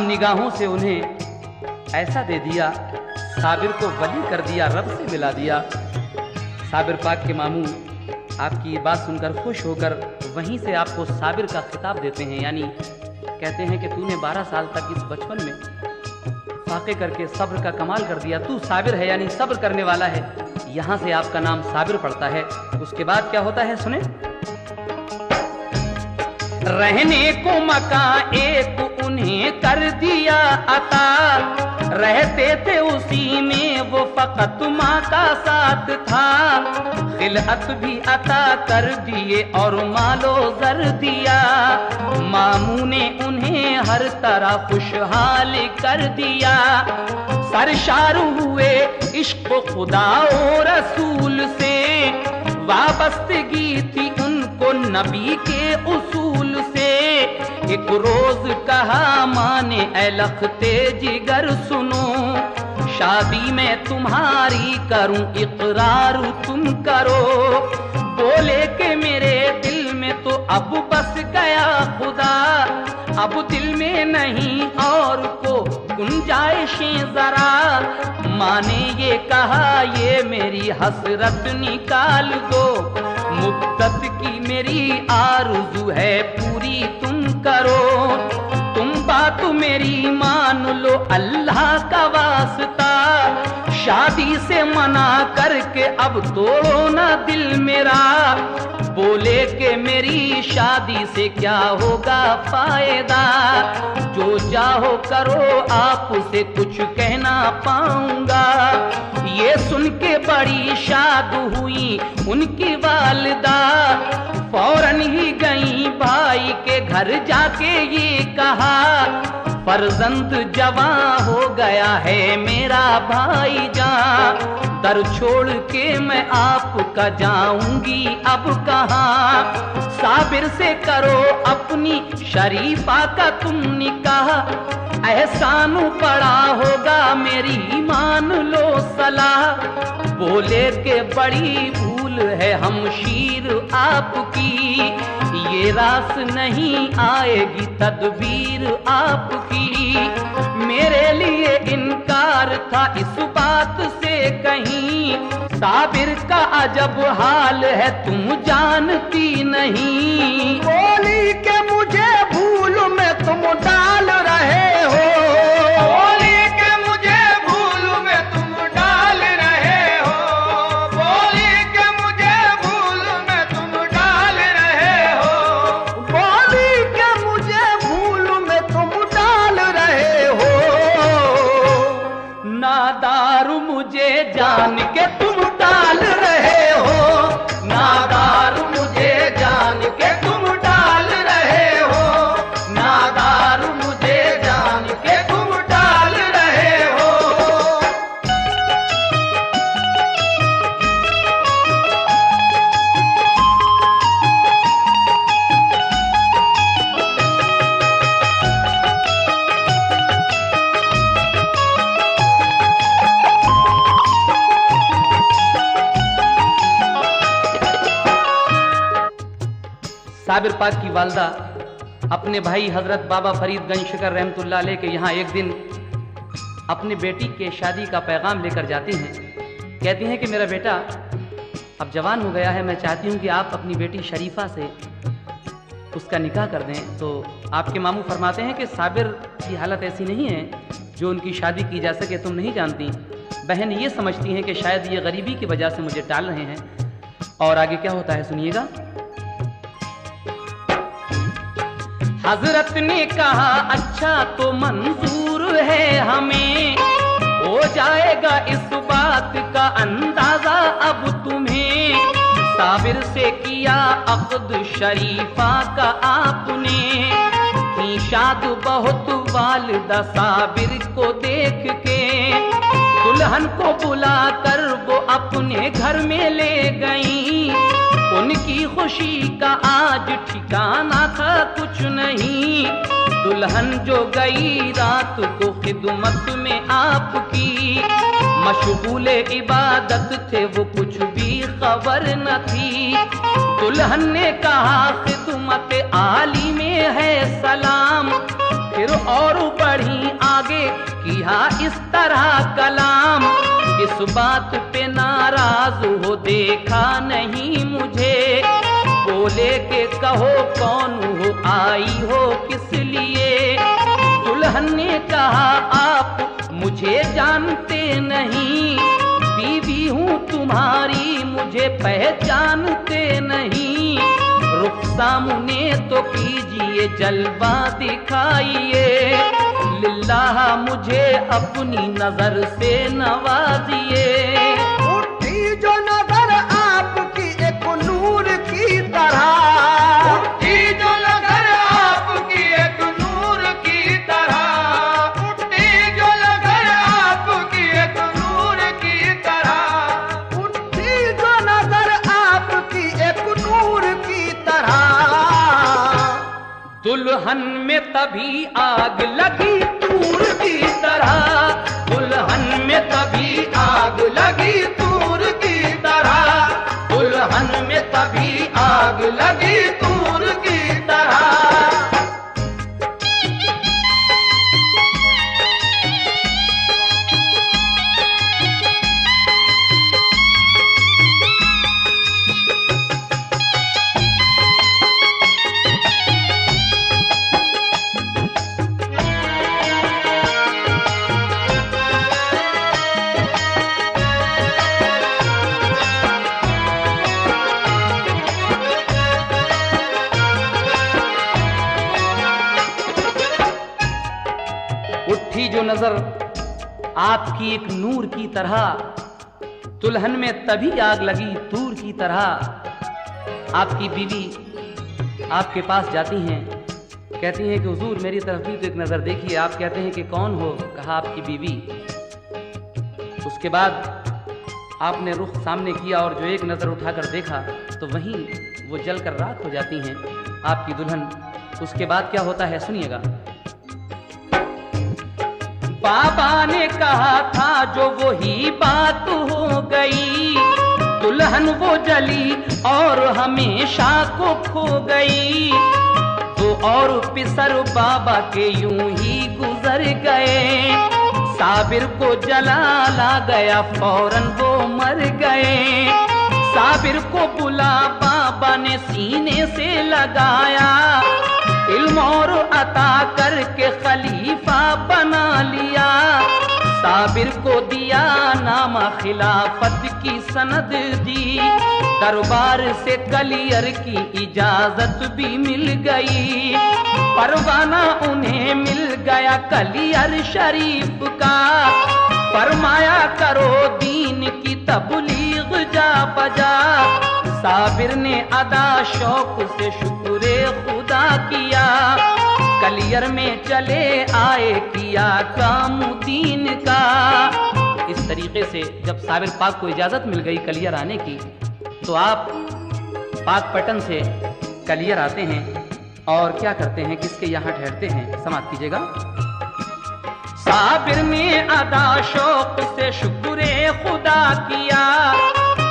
तमाम निगाहों से उन्हें ऐसा दे दिया, साबिर को वली कर दिया, रब से मिला दिया। साबिर पाक के मामू आपकी ये बात सुनकर खुश होकर वहीं से आपको साबिर का खिताब देते हैं, यानी कहते हैं कि तूने 12 साल तक इस बचपन में फाके करके सब्र का कमाल कर दिया, तू साबिर है यानी सब्र करने वाला है। यहाँ से आपका नाम साबिर पड़ता है। उसके बाद क्या होता है सुने। रहने को मकान एक उन्हें कर दिया अता, रहते थे उसी में वो फकत माँ का साथ था। खिलअत भी अता कर दिए और मालो जर दिया, मामू ने उन्हें हर तरह खुशहाल कर दिया। सरशार हुए इश्क खुदा और रसूल से, वाबस्तगी थी उनको नबी के उसूल से। एक रोज कहा माने ऐ लखते जिगर सुनो, शादी में तुम्हारी करूं इकरार तुम करो। बोले के मेरे दिल में तो अब बस गया खुदा, अब दिल में नहीं और को गुंजाइशें जरा। माने ये कहा ये मेरी हसरत निकाल दो, मुद्दत की मेरी आरज़ू है पूरी तुम करो। तुम बात मेरी मान लो अल्लाह का वास्ता, शादी से मना करके अब तोड़ो ना दिल मेरा। बोले के मेरी शादी से क्या होगा फायदा, जो चाहो करो आपसे कुछ कहना पाऊंगा। ये सुन के बड़ी शाद हुई उनकी वालिदा, फौरन ही गई भाई के घर जाके ये कहा, फर्जंद जवां हो गया है मेरा भाईजान। दर छोड़ के मैं आपका जाऊंगी अब कहाँ। साबिर से करो अपनी शरीफा का तुम निकाह, एहसान पड़ा होगा मेरी मान लो सलाह। बोले के बड़ी भूल है हमशीर आपकी, ये रास नहीं आएगी तदबीर आपकी। मेरे लिए इनकार था इस बात से कहीं, साबिर का अजब हाल है तुम जानती नहीं। बोली के मुझे भूल में तुम डाल रहे हो, बोली के मुझे भूल में तुम डाल रहे हो, बोली के मुझे भूल में तुम डाल रहे हो, बोली के मुझे भूल में तुम डाल रहे हो। नादार मुझे जान के तुम डाल रहे हो, नादार मुझे जान के तुम डाल रहे हो, नादार मुझे जान के तुम डाल रहे हो। साबिर पाक की वालदा अपने भाई हजरत बाबा फरीद गंज शिकर रहमतुल्लाह अलैह के यहाँ एक दिन अपने बेटी के शादी का पैगाम लेकर जाती हैं। कहती हैं कि मेरा बेटा अब जवान हो गया है, मैं चाहती हूँ कि आप अपनी बेटी शरीफा से उसका निकाह कर दें। तो आपके मामू फरमाते हैं कि साबिर की हालत ऐसी नहीं है जो उनकी शादी की जा सके, तुम नहीं जानती। बहन ये समझती हैं कि शायद ये गरीबी की वजह से मुझे टाल रहे हैं। और आगे क्या होता है सुनिएगा। हजरत ने कहा अच्छा तो मंजूर है हमें, हो जाएगा इस बात का अंदाजा अब तुम्हें। साबिर से किया अक़द शरीफा का आपने, की शाद बहुत वालिदा साबिर को देख के। दुल्हन को बुला कर वो अपने घर में ले गई, उनकी खुशी का आज ठिकाना था कुछ नहीं। दुल्हन जो गई रात को खिदमत में आपकी, मशगूले इबादत थे वो कुछ भी खबर न थी। दुल्हन ने कहा खिदमत आली में है सलाम, फिर और बढ़ी आगे किया इस तरह कलाम, इस बात पे नाराज हो देखा नहीं मुझे, बोले के कहो कौन हो आई हो किस लिए। दुल्हन ने कहा आप मुझे जानते नहीं, बीवी हूँ तुम्हारी मुझे पहचानते नहीं, रुख सामने तो कीजिए जलवा दिखाइए, लिल्लाह मुझे अपनी नजर से नवाजिए। उठी जो नजर आपकी एक नूर की तरह, उठी जो नजर आपकी एक नूर की तरह, उठी जो नजर आपकी एक नूर की तरह, उठी जो नजर आपकी एक नूर की तरह। दुल्हन में तभी आग लगी तूर की तरह, दुल्हन में तभी आग लगी तूर की तरह, दुल्हन में तभी आग लगी तूर की तरह। उठी जो नजर आपकी एक नूर की तरह, दुल्हन में तभी आग लगी तूर की तरह। आपकी बीवी आपके पास जाती हैं, कहती हैं कि हुजूर मेरी तरफ भी तो एक नजर देखिए। आप कहते हैं कि कौन हो? कहा आपकी बीवी। उसके बाद आपने रुख सामने किया और जो एक नजर उठाकर देखा तो वहीं वो जलकर राख हो जाती हैं आपकी दुल्हन। उसके बाद क्या होता है सुनिएगा। बाबा ने कहा था जो वही बात हो गई, दुल्हन वो जली और हमेशा को खो गई। तो और पिसर बाबा के यूं ही गुजर गए, साबिर को जलाला गया फौरन वो मर गए। साबिर को बुला बाबा ने सीने से लगाया, इल्म और अता करके खलीफा बना लिया। साबिर को दिया नामा खिलाफत की सनद दी, दरबार से कलियर की इजाजत भी मिल गई। परवाना उन्हें मिल गया कलियर शरीफ का, फरमाया करो दीन की तबलीग जा बजा। साबिर ने अदा शौक से शुक्रे खुदा किया, कलियर में चले आए किया काम दीन का। इस तरीके से जब साबिर पाक को इजाजत मिल गई कलियर आने की, तो आप पाक पटन से कलियर आते हैं और क्या करते हैं, किसके यहाँ ठहरते हैं, समाप्त कीजिएगा। साबिर ने अदा शौक से शुक्रे खुदा किया,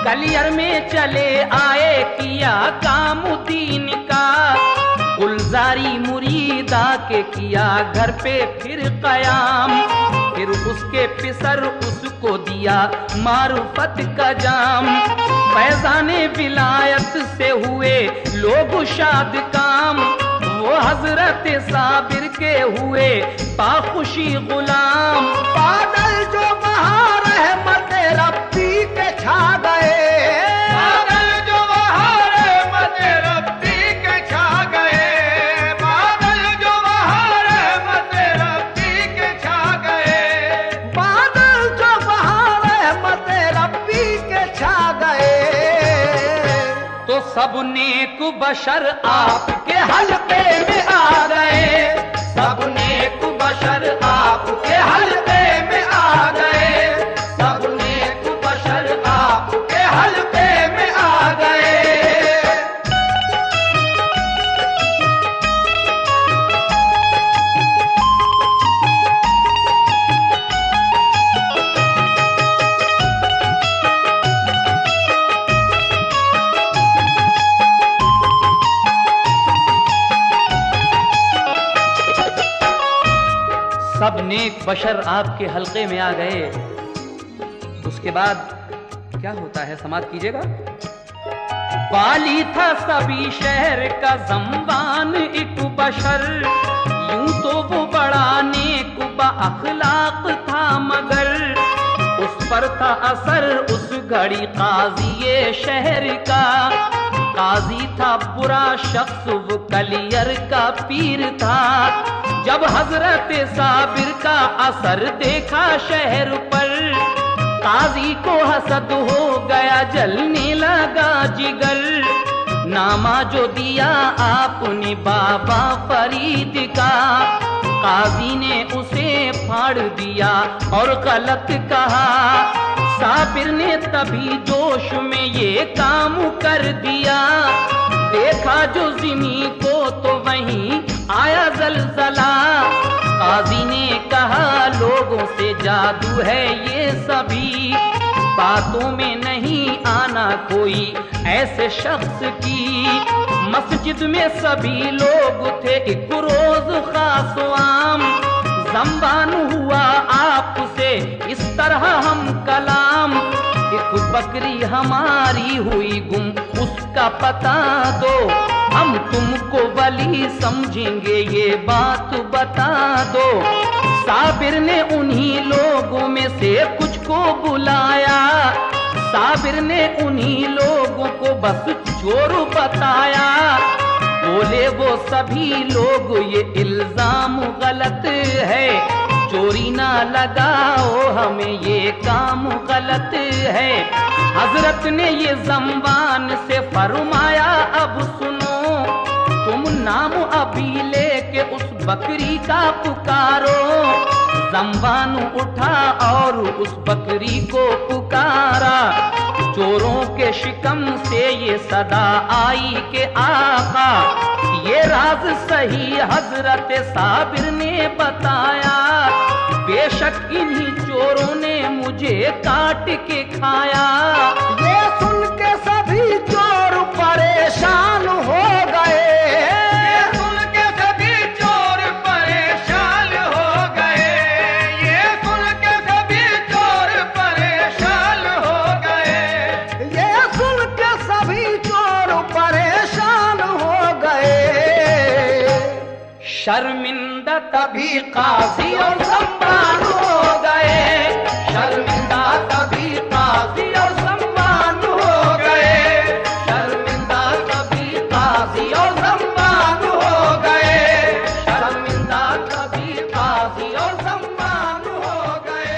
कलियर में चले आए किया काम दीन का। गुलजारी मुरीदा के किया घर पे फिर कयाम, फिर उसके पिसर उसको दिया मारुफत का जाम। फैजाने विलायत से हुए लोग शाद काम, वो हजरत साबिर के हुए बाखुशी गुलाम। बादल जो बहार रहमत रब्बी के छा गए, बादल जो बहार रहमत रब्बी के छा गए, बादल जो बहार रहमत रब्बी के छा गए, बादल जो बहार रहमत रब्बी के छा गए। तो सब नेक बशर आपके हलके में आ गए, सब नेक बशर आपके हलके में आ गए, सब नेक बशर आपके हलके में आ गए। नेक बशर आपके हल्के में आ गए, उसके बाद क्या होता है समाप्त कीजिएगा। वाली था सभी शहर का ज़म्बान एक बशर, यूं तो वो बड़ा नेक अखलाक था, मगर उस पर था असर उस घड़ी काज़ी शहर का। काजी था बुरा शख्स, वो कलियर का पीर था। जब हजरत साबिर का असर देखा शहर पर, काजी को हसद हो गया, जलने लगा जिगर। नामा जो दिया आपने बाबा फरीद का, काजी ने उसे फाड़ दिया और गलत कहा। साबिर ने तभी जोश में ये काम कर दिया, देखा जो ज़मीं को तो वहीं आया ज़लज़ला। काजी ने कहा लोगों से जादू है ये सभी, बातों में नहीं आना कोई ऐसे शख्स की। मस्जिद में सभी लोग थे एक रोज खास आम, ज़म्बान हुआ आपसे इस तरह हम कलाम। एक बकरी हमारी हुई गुम, उसका पता दो, हम तुमको वली समझेंगे ये बात बता दो। साबिर ने उन्हीं लोगों में से कुछ को बुलाया, साबिर ने उन्हीं लोगों को बस चोर बताया। बोले वो सभी लोग ये इल्जाम गलत है, चोरी ना लगाओ हमें ये काम गलत है। हजरत ने ये ज़म्बान से फरमाया अब सुनो, तुम नाम अभी लेके उस बकरी का पुकारो। ज़म्बान उठा और उस बकरी को पुकारा, चोरों के शिकम से ये सदा आई के आका। ये राज सही हजरत साबिर ने बताया, बेशक इन्हीं चोरों ने मुझे काट के खाया। ये सुन के सभी चोर परेशान हो गए, ये सुन के सभी चोर परेशान हो गए, ये सुन के सभी चोर परेशान हो गए, ये सुन के सभी चोर परेशान हो गए। शर्मिंदा तभी काजी और ज़म्बान हो गए, शर्मिंदा तभी काजी और ज़म्बान हो गए, शर्मिंदा तभी काजी और ज़म्बान हो गए, शर्मिंदा तभी काजी और ज़म्बान हो गए, शर्मिंदा तभी काजी और ज़म्बान हो गए।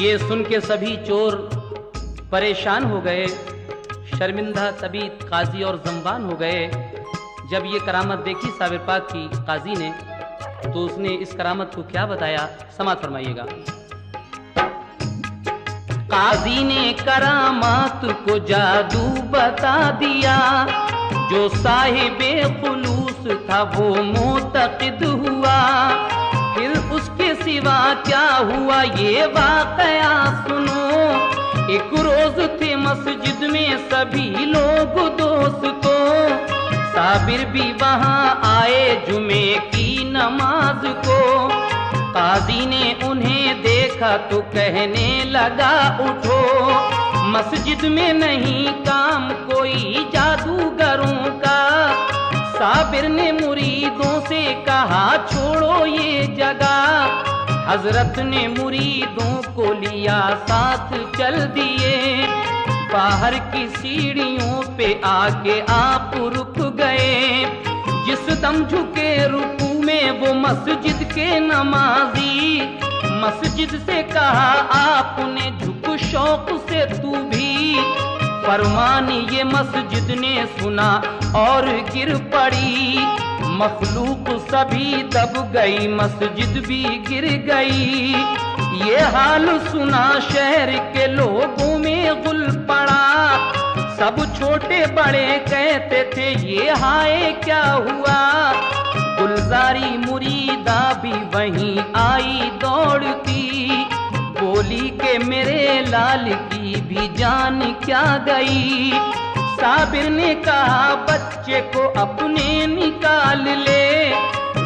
ये सुन के सभी चोर परेशान हो गए, शर्मिंदा तभी काजी और ज़म्बान हो गए। जब ये करामत देखी साबिर पाक की काजी ने, तो उसने इस करामत को क्या बताया, समात फरमाइएगा। काजी ने करामात को जादू बता दिया, जो साहिबे खुलूस था वो मोतक़िद हुआ। फिर उसके सिवा क्या हुआ ये वाक़या सुनो। एक रोज थे मस्जिद में सभी लोग दोस्तों, साबिर भी वहाँ आए जुमे की नमाज को। काजी ने उन्हें देखा तो कहने लगा उठो, मस्जिद में नहीं काम कोई जादूगरों का। साबिर ने मुरीदों से कहा छोड़ो ये जगह, हजरत ने मुरीदों को लिया साथ चल दिए। बाहर की सीढ़ियों पे आके आप रुक गए, जिस दम झुके रुकू में वो मस्जिद के नमाजी। मस्जिद से कहा आपने झुक शौक से तू भी, फरमान ये मस्जिद ने सुना और गिर पड़ी। मखलूक सभी दब गई, मस्जिद भी गिर गई। ये हाल सुना शहर के लोगों में गुल पड़ा। सब छोटे बड़े कहते थे ये हाय क्या हुआ। गुलजारी मुरीदा भी वहीं आई दौड़ती, बोली के मेरे लाल की भी जान क्या गई। साबिर ने कहा बच्चे को अपने निकाल ले,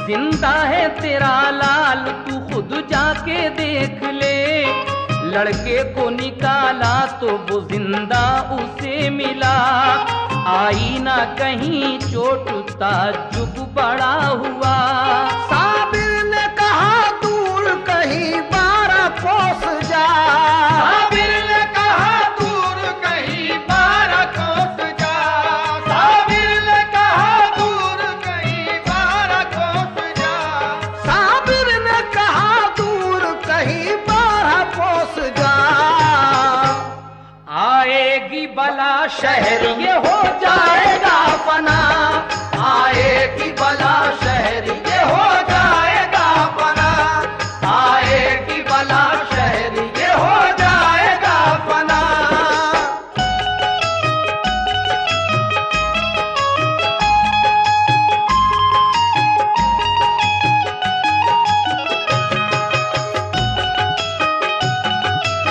जिंदा है तेरा लाल तू खुद जाके देख ले। लड़के को निकाला तो वो जिंदा उसे मिला। आई ना कहीं चोट ताज्जुब बड़ा हुआ। साबिर ने कहा दूर कहीं 12 कोस जा। साबिर ने कहा दूर कहीं 12 कोस जा। साबिर ने कहा दूर कहीं 12 कोस जा। साबिर ने कहा दूर कहीं 12 कोस जा। आएगी बला शहर ये हो जाए